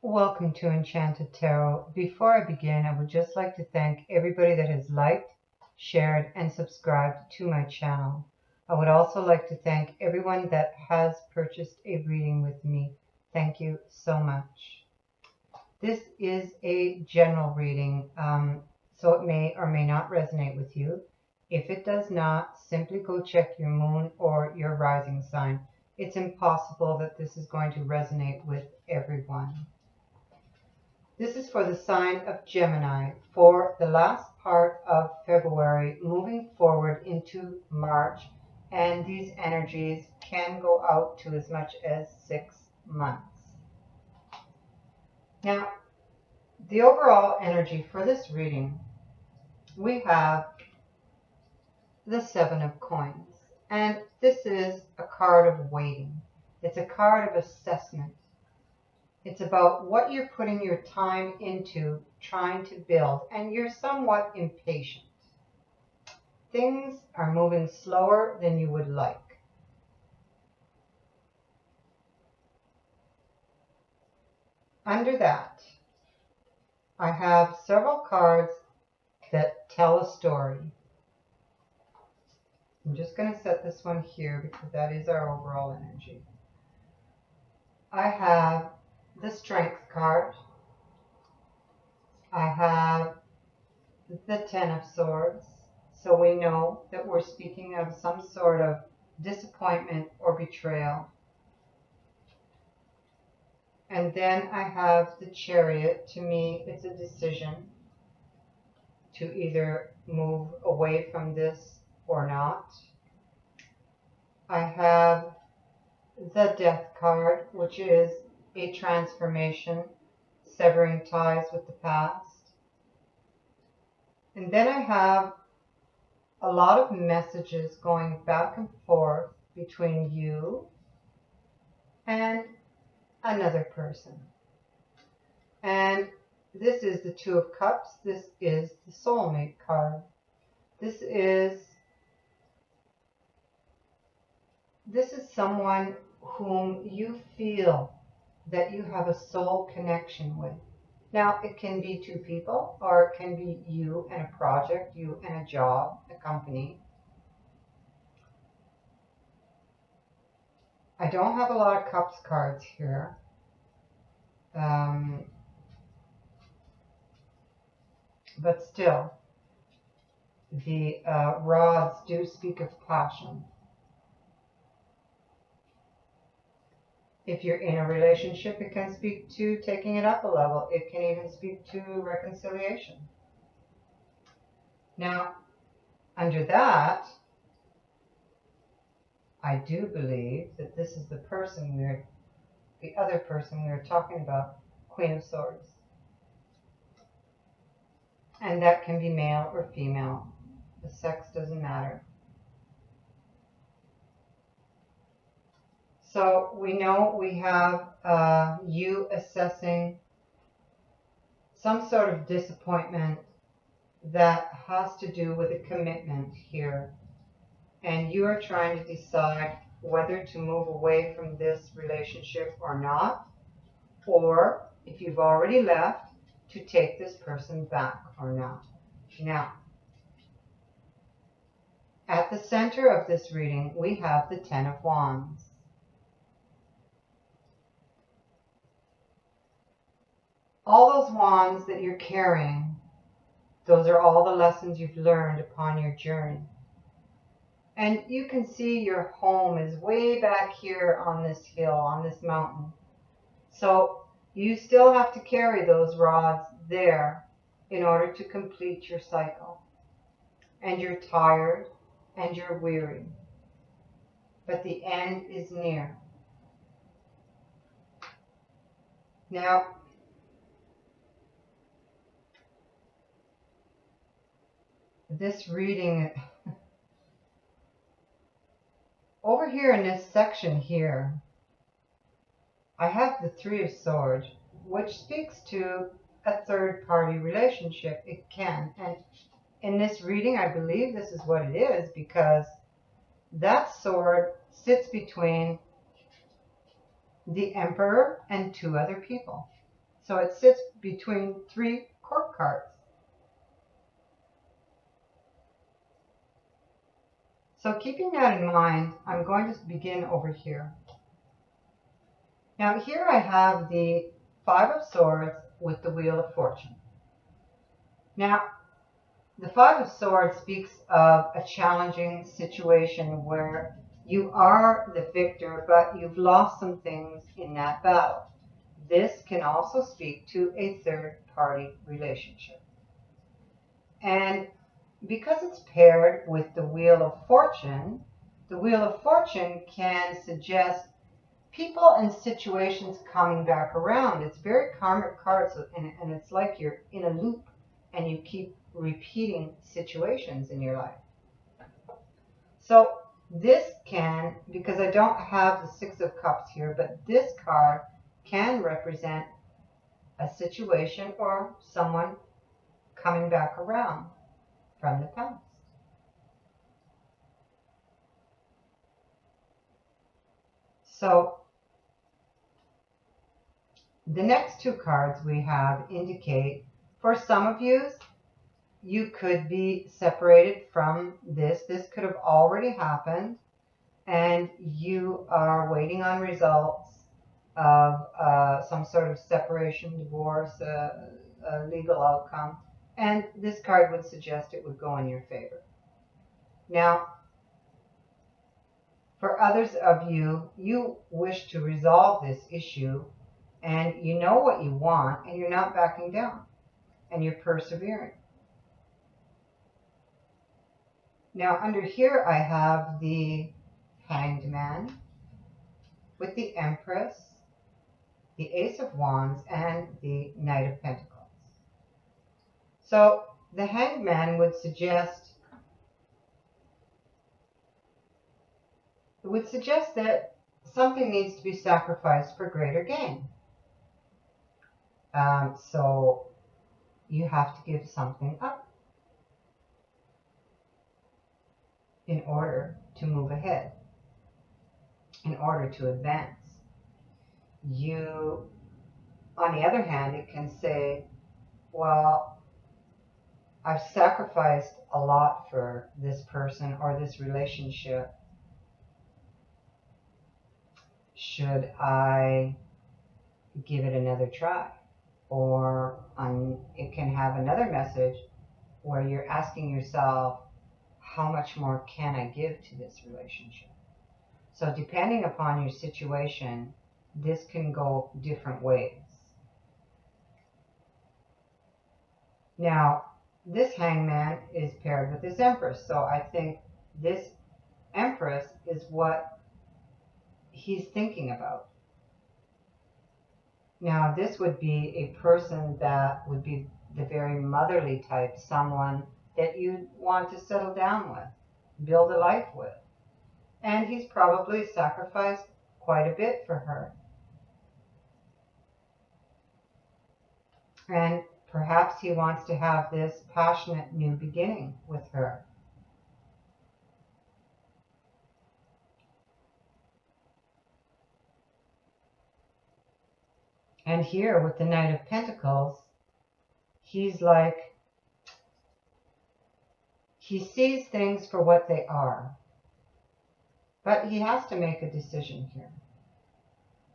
Welcome to Enchanted Tarot. Before I begin, I would just like to thank everybody that has liked, shared, and subscribed to my channel. I would also like to thank everyone that has purchased a reading with me. Thank you so much. This is a general reading, so it may or may not resonate with you. If it does not, simply go check your moon or your rising sign. It's impossible that this is going to resonate with everyone. This is for the sign of Gemini for the last part of February, moving forward into March, and these energies can go out to as much as 6 months. Now, the overall energy for this reading, we have the Seven of Coins, and this is a card of waiting. It's a card of assessment. It's about what you're putting your time into trying to build, and you're somewhat impatient. Things are moving slower than you would like. Under that, I have several cards that tell a story. I'm just going to set this one here because that is our overall energy. I have the Strength card. I have the Ten of Swords. So we know that we're speaking of some sort of disappointment or betrayal. And then I have the Chariot. To me, it's a decision to either move away from this or not. I have the Death card, which is a transformation, severing ties with the past. And then I have a lot of messages going back and forth between you and another person. And this is the Two of Cups. This is the Soulmate card. This is someone whom you feel that you have a soul connection with. Now, it can be two people, or it can be you and a project, you and a job, a company. I don't have a lot of Cups cards here. But still, the rods do speak of passion. If you're in a relationship, it can speak to taking it up a level. It can even speak to reconciliation. Now, under that, I do believe that this is the other person we were talking about, Queen of Swords. And that can be male or female. The sex doesn't matter. So we know we have you assessing some sort of disappointment that has to do with a commitment here. And you are trying to decide whether to move away from this relationship or not, or if you've already left, to take this person back or not. Now, at the center of this reading, we have the Ten of Wands. All those wands that you're carrying, those are all the lessons you've learned upon your journey. And you can see your home is way back here on this hill, on this mountain. So you still have to carry those rods there in order to complete your cycle. And you're tired and you're weary. But the end is near. Now, this reading, over here in this section here, I have the Three of Swords, which speaks to a third-party relationship. It can. And in this reading, I believe this is what it is, because that sword sits between the Emperor and two other people. So it sits between 3 court cards. So keeping that in mind, I'm going to begin over here. Now here I have the 5 of Swords with the Wheel of Fortune. Now, the 5 of Swords speaks of a challenging situation where you are the victor, but you've lost some things in that battle. This can also speak to a third-party relationship. And because it's paired with the Wheel of Fortune can suggest people and situations coming back around. It's very karmic cards, and it's like you're in a loop and you keep repeating situations in your life. So this can, because I don't have the 6 of Cups here, but this card can represent a situation or someone coming back around from the past. So the next 2 cards we have indicate, for some of you, you could be separated from this. This could have already happened, and you are waiting on results of some sort of separation, divorce, a legal outcome. And this card would suggest it would go in your favor. Now, for others of you, you wish to resolve this issue, and you know what you want, and you're not backing down, and you're persevering. Now, under here I have the Hanged Man with the Empress, the Ace of Wands, and the Knight of Pentacles. So the Hanged Man would suggest that something needs to be sacrificed for greater gain. So you have to give something up in order to move ahead, in order to advance. You, on the other hand, it can say, well, I've sacrificed a lot for this person or this relationship. Should I give it another try? Or it can have another message where you're asking yourself, how much more can I give to this relationship? So depending upon your situation, this can go different ways. Now, this Hangman is paired with this Empress, so I think this Empress is what he's thinking about. Now, this would be a person that would be the very motherly type, someone that you'd want to settle down with, build a life with. And he's probably sacrificed quite a bit for her. And perhaps he wants to have this passionate new beginning with her. And here with the Knight of Pentacles, he's like, he sees things for what they are. But he has to make a decision here,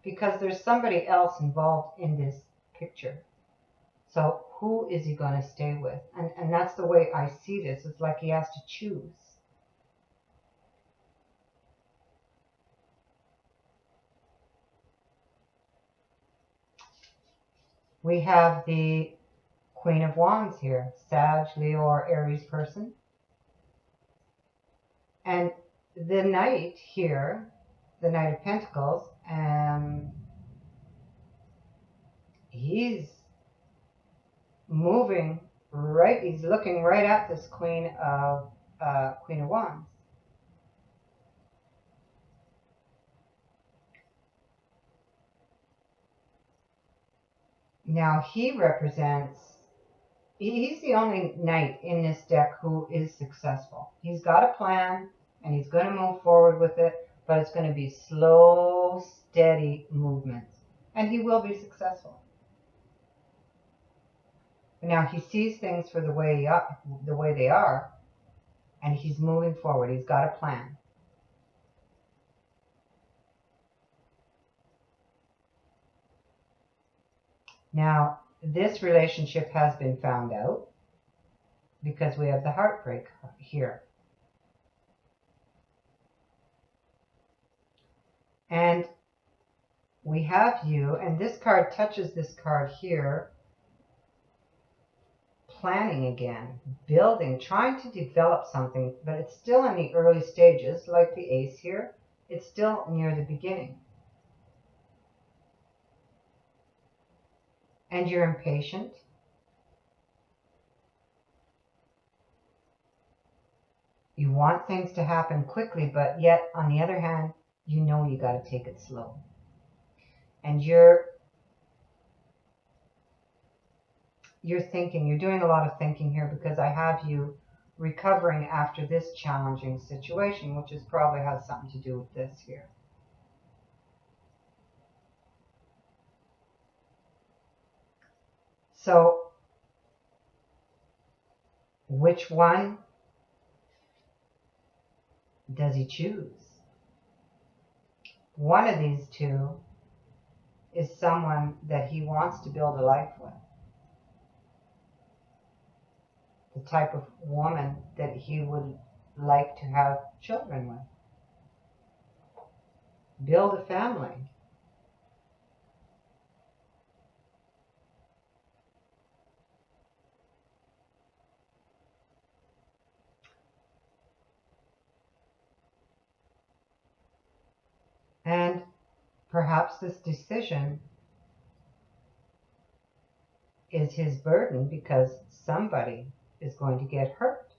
because there's somebody else involved in this picture. So who is he going to stay with? And that's the way I see this. It's like he has to choose. We have the Queen of Wands here, Sag, Leo, or Aries person. And the Knight here, the Knight of Pentacles, he's moving right, he's looking right at this Queen of Wands. Now he represents, he's the only knight in this deck who is successful. He's got a plan and he's going to move forward with it, but it's going to be slow, steady movements. And he will be successful. Now he sees things for the way they are, and he's moving forward. He's got a plan. Now, this relationship has been found out because we have the heartbreak here. And we have you, and this card touches this card here, planning again, building, trying to develop something, but it's still in the early stages, like the ace here. It's still near the beginning. And you're impatient. You want things to happen quickly, but yet, on the other hand, you know you got to take it slow. And you're thinking, you're doing a lot of thinking here, because I have you recovering after this challenging situation, which is probably has something to do with this here. So, which one does he choose? One of these two is someone that he wants to build a life with. The type of woman that he would like to have children with. Build a family. And perhaps this decision is his burden because somebody is going to get hurt.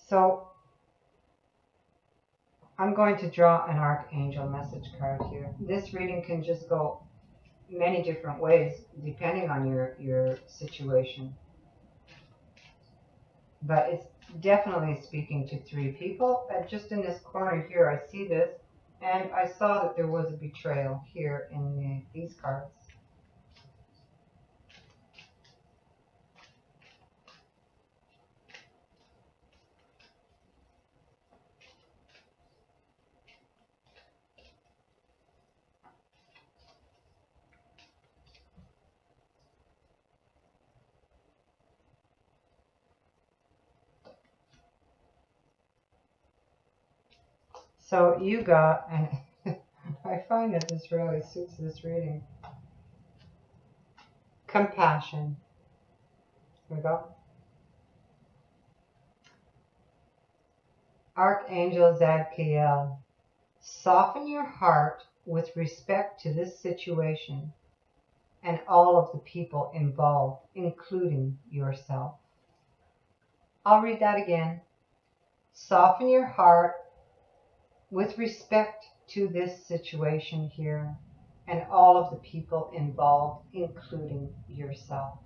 So I'm going to draw an archangel message card here. This reading can just go many different ways depending on your situation. But it's definitely speaking to three people. Just in this corner here, I see this, and I saw that there was a betrayal here in these cards. So you got, and I find that this really suits this reading, compassion. Here we go. Archangel Zadkiel, soften your heart with respect to this situation and all of the people involved, including yourself. I'll read that again. Soften your heart with respect to this situation here and all of the people involved, including yourself.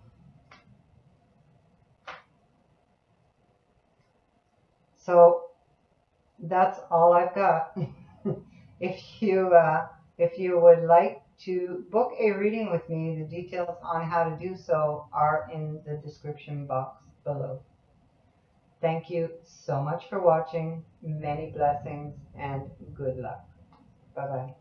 So that's all I've got. If you would like to book a reading with me, the details on how to do so are in the description box below. Thank you so much for watching. Many blessings and good luck. Bye-bye.